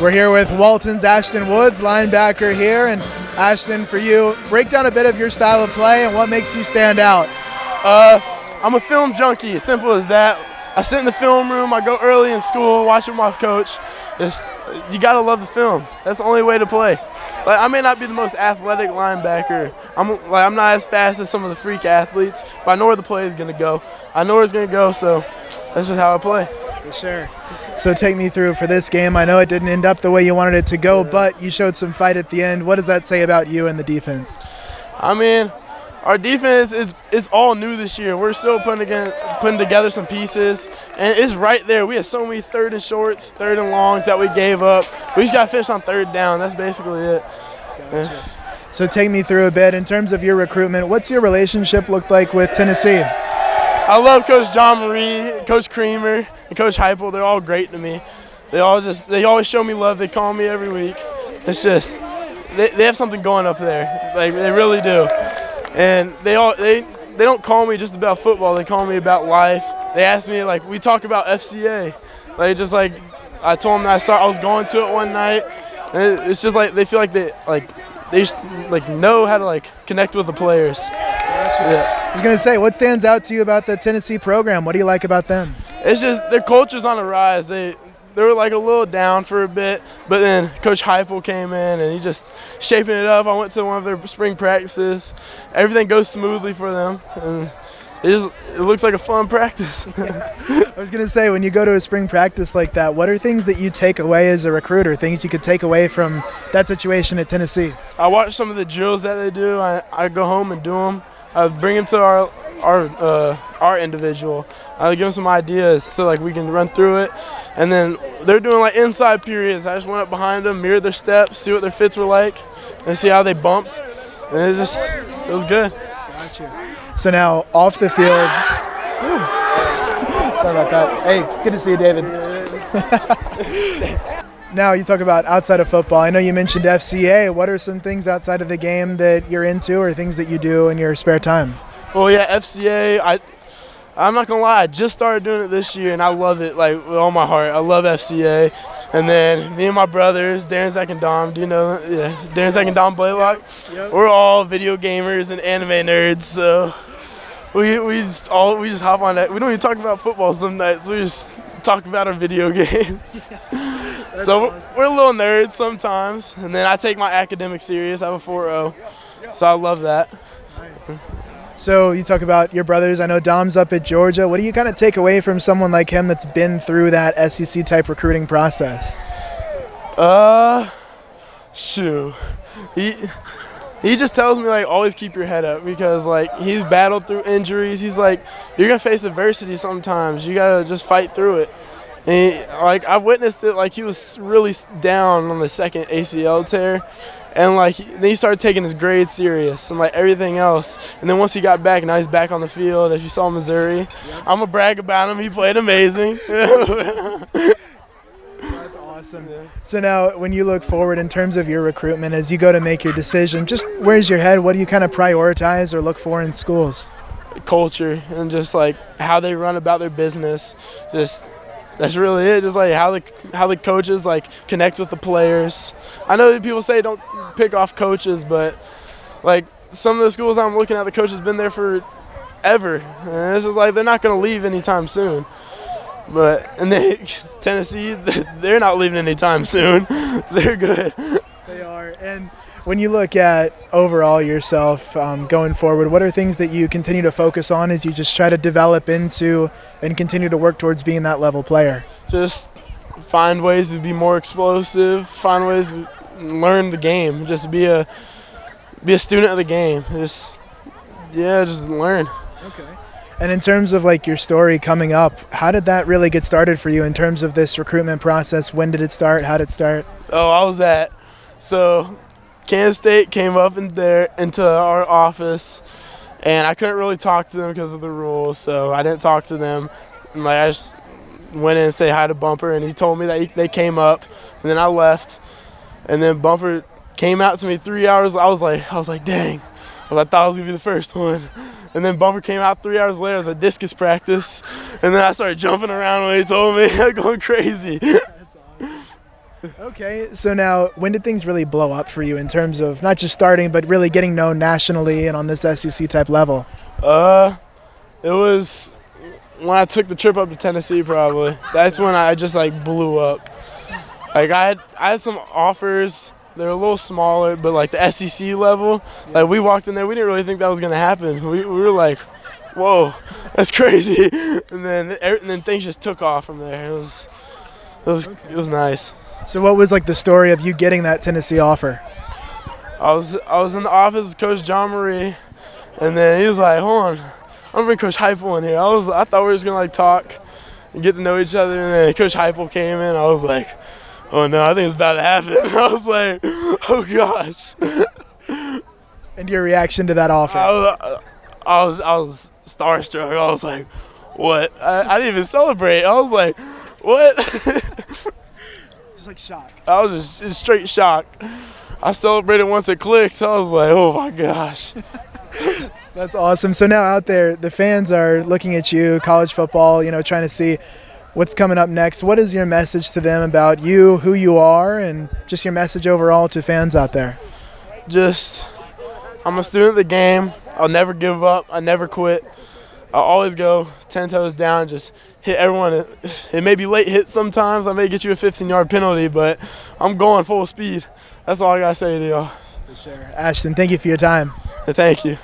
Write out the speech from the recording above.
We're here with Walton's Ashton Woods, linebacker here. And Ashton, for you, break down a bit of your style of play and what makes you stand out. I'm a film junkie, simple as that. I sit in the film room, I go early in school, watch with my coach. You gotta love the film. That's the only way to play. Like, I may not be the most athletic linebacker. I'm not as fast as some of the freak athletes, but I know where the play is gonna go. I know where it's gonna go, so that's just how I play. For sure. So take me through for this game. I know it didn't end up the way you wanted it to go, but you showed some fight at the end. What does that say about you and the defense? I mean, our defense is all new this year. We're still putting together some pieces, and it's right there. We had so many third and shorts, third and longs that we gave up. We just got to finish on third down. That's basically it. Gotcha. So take me through a bit. In terms of your recruitment, what's your relationship looked like with Tennessee? I love Coach John Marie, Coach Creamer, and Coach Heupel. They're all great to me. They always show me love. They call me every week. It's just they have something going up there. Like, they really do. And they don't call me just about football. They call me about life. They ask me, like, we talk about FCA. Like, just like I told them that I was going to it one night. And it's just like they feel like they just like know how to like connect with the players. Gotcha. Yeah. I was gonna say, what stands out to you about the Tennessee program? What do you like about them? It's just their culture's on the rise. They were like a little down for a bit, but then Coach Heupel came in and he just shaping it up. I went to one of their spring practices. Everything goes smoothly for them, and it looks like a fun practice. I was going to say, when you go to a spring practice like that, what are things that you take away as a recruiter, things you could take away from that situation at Tennessee? I watch some of the drills that they do. I go home and do them. I bring them to our individual. I give them some ideas so like we can run through it. And then they're doing like inside periods. I just went up behind them, mirrored their steps, see what their fits were like, and see how they bumped. And it was good. Gotcha. So now off the field. Sorry about that. Hey, good to see you, David. Now you talk about outside of football. I know you mentioned FCA. What are some things outside of the game that you're into or things that you do in your spare time? Well, yeah, FCA, I'm not going to lie, I just started doing it this year, and I love it, like, with all my heart. I love FCA. And then me and my brothers, Darren, Zach, and Dom, do you know? Yeah, Darren, Zach, and Dom Blaylock. Yep. We're all video gamers and anime nerds, so we just hop on that. We don't even talk about football some nights. We just talk about our video games. So awesome. We're a little nerds sometimes. And then I take my academics serious. I have a 4.0, so I love that. Nice. So you talk about your brothers. I know Dom's up at Georgia. What do you kind of take away from someone like him that's been through that SEC-type recruiting process? Shoot. He just tells me, like, always keep your head up because, like, he's battled through injuries. He's like, you're going to face adversity sometimes. You got to just fight through it. And I've witnessed it, like, he was really down on the second ACL tear. And, like, then he started taking his grades serious and, like, everything else. And then once he got back, now he's back on the field. As you saw in Missouri, yep. I'm going to brag about him. He played amazing. That's awesome. Yeah. So now when you look forward in terms of your recruitment, as you go to make your decision, just where's your head? What do you kind of prioritize or look for in schools? Culture and just, like, how they run about their business. That's really it. Just like how the coaches like connect with the players. I know that people say don't pick off coaches, but like some of the schools I'm looking at, the coach has been there forever, and it's just like they're not going to leave anytime soon. And then Tennessee, they're not leaving anytime soon. They're good. They are. And when you look at overall yourself going forward, what are things that you continue to focus on as you just try to develop into and continue to work towards being that level player? Just find ways to be more explosive, find ways to learn the game, just be a student of the game. Just learn. Okay. And in terms of like your story coming up, how did that really get started for you in terms of this recruitment process? When did it start? How did it start? Kansas State came up into our office, and I couldn't really talk to them because of the rules, so I didn't talk to them. And, like, I just went in and say hi to Bumper, and he told me that they came up, and then I left. And then Bumper came out to me 3 hours. I was like, dang. I thought I was gonna be the first one. And then Bumper came out 3 hours later as a discus practice, and then I started jumping around when he told me, going crazy. That's awesome. Okay, so now when did things really blow up for you in terms of not just starting, but really getting known nationally and on this SEC type level? It was when I took the trip up to Tennessee. Probably that's when I just like blew up. Like I had some offers. They're a little smaller, but like the SEC level. Like we walked in there, we didn't really think that was gonna happen. We were like, whoa, that's crazy. And then things just took off from there. It was nice. So what was like the story of you getting that Tennessee offer? I was in the office with Coach John Marie, and then he was like, hold on, I'm gonna bring Coach Heupel in here. I thought we were just gonna like talk and get to know each other, and then Coach Heupel came in. I was like, oh no, I think it's about to happen. I was like, oh gosh. And your reaction to that offer? I was starstruck. I was like, what? I didn't even celebrate. I was like, what? Just like shock. I was just in straight shock. I celebrated once it clicked. I was like, oh my gosh. That's awesome. So now out there, the fans are looking at you, college football, trying to see what's coming up next. What is your message to them about you, who you are, and just your message overall to fans out there? Just, I'm a student of the game. I'll never give up. I never quit. I'll always go 10 toes down, just hit everyone. It may be late hit sometimes. I may get you a 15-yard penalty, but I'm going full speed. That's all I got to say to y'all. For sure. Ashton, thank you for your time. Thank you.